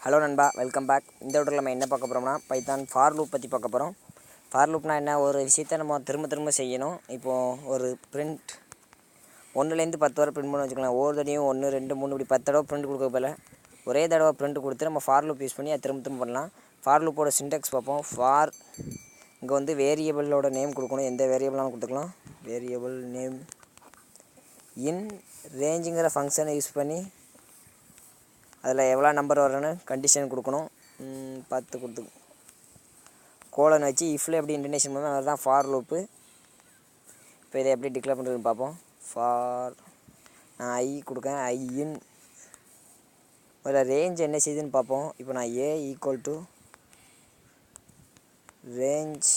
Hello நண்பா, welcome back. இந்த வீடியோவில் நம்ம என்ன பார்க்க போகிறோம்னா பைத்தான் ஃபார் லூப் பற்றி பார்க்க போகிறோம். ஃபார் லூப்னா என்ன, ஒரு விஷயத்தை நம்ம திரும்ப செய்யணும். இப்போது ஒரு பிரிண்ட் 1லேருந்து 10 வரை பிரிண்ட் பண்ணி வச்சுக்கலாம். ஒவ்வொரு தடையும் 1 2 3 இப்படி 10 தடவை பிரிண்ட் கொடுக்க போல ஒரே தடவை பிரிண்ட் கொடுத்து நம்ம ஃபார் லூப் யூஸ் பண்ணி அதை திரும்ப பண்ணலாம். ஃபார் லூப்போட சின்டெக்ஸ் பார்ப்போம். ஃபார் இங்கே வந்து வேரியபிளோட நேம் கொடுக்கணும். எந்த வேரியபிளாலும் கொடுத்துக்கலாம். வேரியபிள் நேம் இன் ரேஞ்சுங்கிற ஃபங்க்ஷனை யூஸ் பண்ணி அதில் எவ்வளோ நம்பர் வரணும்னு கண்டிஷன் கொடுக்கணும். 10 கொடுத்து கோலன் வச்சு இஃப்பில் எப்படி இன்டர்நேஷன் பண்ணணும், அது தான் ஃபார் லூப்பு. இப்போ இதை எப்படி டிக்ளேர் பண்ணுறதுன்னு பார்ப்போம். ஃபார் நான் ஐ கொடுக்கேன். ஐயின் ஒரு ரேஞ்ச் என்ன செய்யுதுன்னு பார்ப்போம். இப்போ நான் ஏ ஈக்குவல் டு ரேஞ்ச்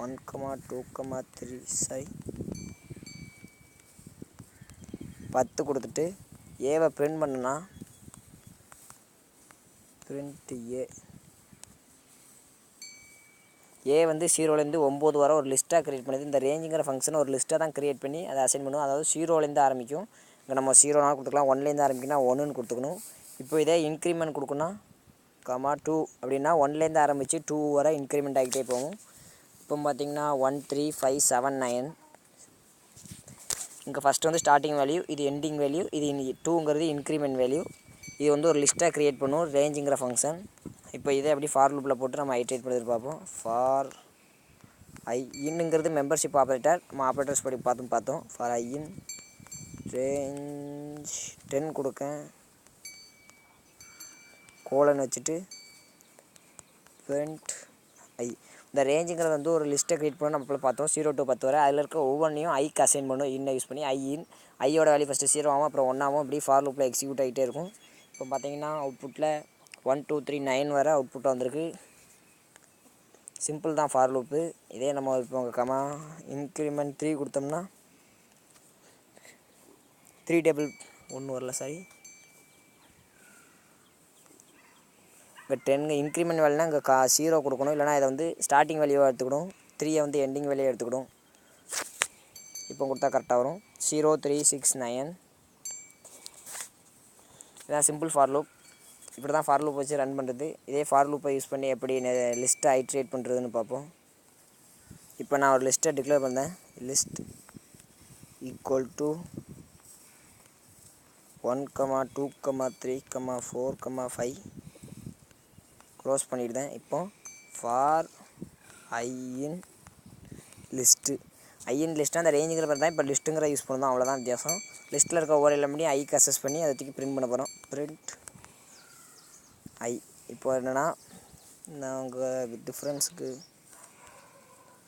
1, 2, 3 சரி 10 கொடுத்துட்டு ஏவை பிரிண்ட் பண்ணுனா பிரிண்ட் ஏ வந்து 0லேருந்து 9 வரை ஒரு லிஸ்ட்டாக க்ரியேட் பண்ணுது. இந்த ரேஞ்சுங்கிற ஃபங்க்ஷனை ஒரு லிஸ்ட்டாக தான் க்ரியேட் பண்ணி அதை அசைன் பண்ணுவோம். அதாவது 0லேருந்து ஆரம்பிக்கும். இங்கே நம்ம 0 கொடுத்துக்கலாம். 1லேருந்து ஆரம்பிக்குன்னா 1ன்னு கொடுத்துக்கணும். இப்போ இதே இன்க்ரிமெண்ட் கொடுக்கணும். 2 அப்படின்னா 1லேருந்து ஆரம்பித்து 2 வரை இன்க்ரிமெண்ட் ஆகிட்டே போகும். இப்போ பார்த்திங்கன்னா 1 3 5 7 9 இங்கே ஃபஸ்ட்டு வந்து ஸ்டார்டிங் வேல்யூ, இது எண்டிங் வேல்யூ, இது 2ங்கிறது இன்க்ரிமெண்ட் வேல்யூ. இது வந்து ஒரு லிஸ்ட்டாக க்ரியேட் பண்ணும் ரேஞ்சுங்கிற ஃபங்க்ஷன். இப்போ இதை எப்படி ஃபார் லூப்பில் போட்டு நம்ம ஐட்ரேட் பண்ணி பார்ப்போம். ஃபார் ஐ இன்னுங்கிறது மெம்பர்ஷிப் ஆப்ரேட்டர். நம்ம ஆப்ரேட்டர்ஸ் படி பார்த்தோம். ஃபார் ஐ இன் ரேஞ்ச் 10 கொடுக்கேன். கோலன் வச்சுட்டு பிரிண்ட் ஐ. இந்த ரேஞ்சுங்கிறது வந்து ஒரு லிஸ்ட்டை க்ரியேட் பண்ணி நம்ம பார்த்தோம். 0 to 10 வரை அதில் இருக்க ஒவ்வொன்றையும் ஐக்கு அசைன் பண்ணும். இன்னை யூஸ் பண்ணி ஐயோட வேல்யூ ஃபஸ்ட்டு 0 ஆகும், அப்புறம் 1 ஆகும். இப்படி ஃபார் லூப்பில் எக்ஸிக்யூட் ஆகிட்டே இருக்கும். இப்போ பார்த்தீங்கன்னா அவுட்புட்டில் 1 2 3 9 வரை அவுட்புட்டாக வந்திருக்கு. சிம்பிள் தான் ஃபார் லூப்பு. இதே நம்ம இப்போ இன்க்ரிமெண்ட் 3 கொடுத்தோம்னா 3 டேபிள் 1 வரல சாரி இப்போ 10 இன்க்ரிமெண்ட் வேல்யூனா இங்கே 0 கொடுக்கணும். இல்லைனா இதை வந்து ஸ்டார்டிங் வேல்யூவாக எடுத்துக்கிடும். 3 வந்து எண்டிங் வேல்யூவாக எடுத்துக்கிடும். இப்போ கொடுத்தா கரெக்டாக வரும். 0 3 6 9 இதான் சிம்பிள் ஃபார் லூப். இப்படி தான் ஃபார் லூப் வச்சு ரன் பண்ணுறது. இதே ஃபார் லூப்பை யூஸ் பண்ணி எப்படி லிஸ்ட்டை ஐட்ரேட் பண்ணுறதுன்னு பார்ப்போம். இப்போ நான் ஒரு லிஸ்ட்டை டிக்ளேர் பண்ணேன். லிஸ்ட் ஈக்குவல் டு 1, 2, 3, 4, 5 க்ளோஸ் பண்ணிவிடுதேன். இப்போ ஃபார் ஐயின் லிஸ்ட்டு. ஐயின் லிஸ்ட்டு அந்த ரேஞ்சுங்கிற மாதிரி தான் இப்போ லிஸ்ட்டுங்கிற யூஸ் பண்ணணும். அவ்வளோதான் வித்தியாசம். லிஸ்ட்டில் இருக்க ஒவ்வொரு எலிமெண்ட்டையும் ஐக்கு அசஸ் பண்ணி அதை தூக்கி பிரிண்ட் பண்ண போகிறோம். பிரிண்ட் ஐ. இப்போ என்னென்னா நான் உங்கள் டிஃப்ரென்ஸுக்கு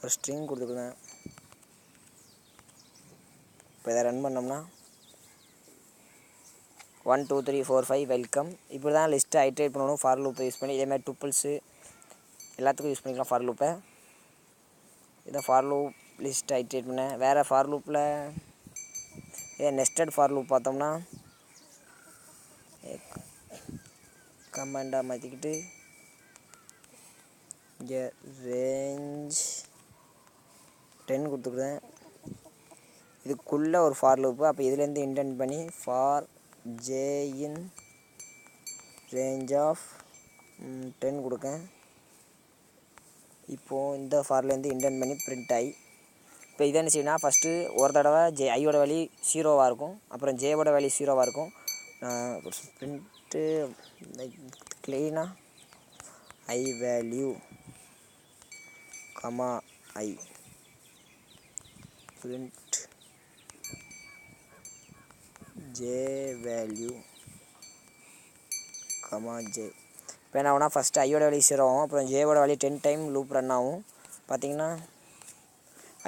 ஒரு ஸ்ட்ரிங் கொடுத்துருக்கேன். இப்போ இதை ரன் பண்ணோம்னா 1 2 3 4 5 வெல்கம். இப்படி தான் லிஸ்ட்டை ஐட்ரேட் பண்ணணும் ஃபார் லூப்பை யூஸ் பண்ணி. இதேமாதிரி டூப்பிள்ஸு எல்லாத்துக்கும் யூஸ் பண்ணிக்கலாம் ஃபார் லூப்பை. இதை ஃபார் லூப் லிஸ்ட் ஐட்ரேட் பண்ணேன். வேறு ஃபார் லூப்பில் இதே நெஸ்டட் ஃபார் லூப் பார்த்தோம்னா கமாண்டாக மாற்றிக்கிட்டு இங்கே ரேஞ்ச் 10 கொடுத்துக்குறேன். இதுக்குள்ளே ஒரு ஃபார் லூப்பு. அப்போ இதுலேருந்து இன்டென்ட் பண்ணி for J in range of 10 கொடுக்கேன். இப்போது இந்த ஃபார்லேருந்து இன்டென்ட் பண்ணி பிரிண்ட் ஐ. இப்போ இதை என்ன செய்யணும்னா ஃபஸ்ட்டு ஒரு தடவை ஐயோட வேல்யூ 0வாக இருக்கும், அப்புறம் ஜேவோட வேல்யூ 0வாக இருக்கும். பிரிண்ட்டு க்ளீனாக ஐ value I print J value J. இப்போ என்ன ஆகுனா ஃபஸ்ட்டு ஐயோட வேல்யூ 0 ஆகும், அப்புறம் ஜேவோட வேல்யூ 10 டைம் லூப் ரன் ஆகும். பார்த்திங்கன்னா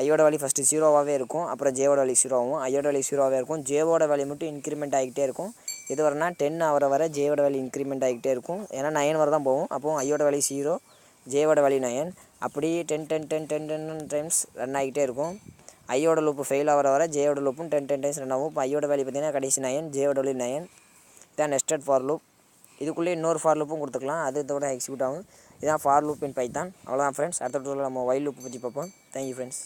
ஐயோட வேல்யூ ஃபஸ்ட்டு 0வாகவே இருக்கும், அப்புறம் ஜேவோட வேல்யூ 0 ஆகும். ஐயோட வேல்யூ 0வாகவே இருக்கும், ஜேவோட வேல்யூ மட்டும் இன்க்ரிமெண்ட் ஆகிக்கிட்டே இருக்கும். இது வரனா 10 ஆகிற வரை ஜேவோட வேல்யூ இன்க்ரிமெண்ட் ஆகிக்கிட்டே இருக்கும். ஏன்னா 9 வரை தான் போகும். அப்போது ஐயோட வேல்யூ 0, ஜேவோட வேல்யூ 9, அப்படி 10 10 10 10 10 டைம்ஸ் ரன் ஆகிக்கிட்டே இருக்கும். ஐயோட லூப்பு ஃபெயில் ஆகிற வரை ஜேவோட லூப்பும் 10 10 டைம்ஸ் ரன் ஆகும். இப்போ ஐயோட வேல்யூ பார்த்திங்கன்னா கடைசி 9, ஜேவோட வேல்யூ 9. இதான் நெஸ்டட் ஃபார் லூப். இதுக்குள்ளே இன்னொரு ஃபார் லூப்பும் கொடுத்துக்கலாம். அது இதோட எக்ஸிக்யூட் ஆகும். இதான் ஃபார் லூப் இன் பைத்தான். அவ்வளோதான் ஃப்ரெண்ட்ஸ். அடுத்த வீடியோவில் நம்ம வைல் லூப் பற்றி பார்ப்போம். Thank you friends.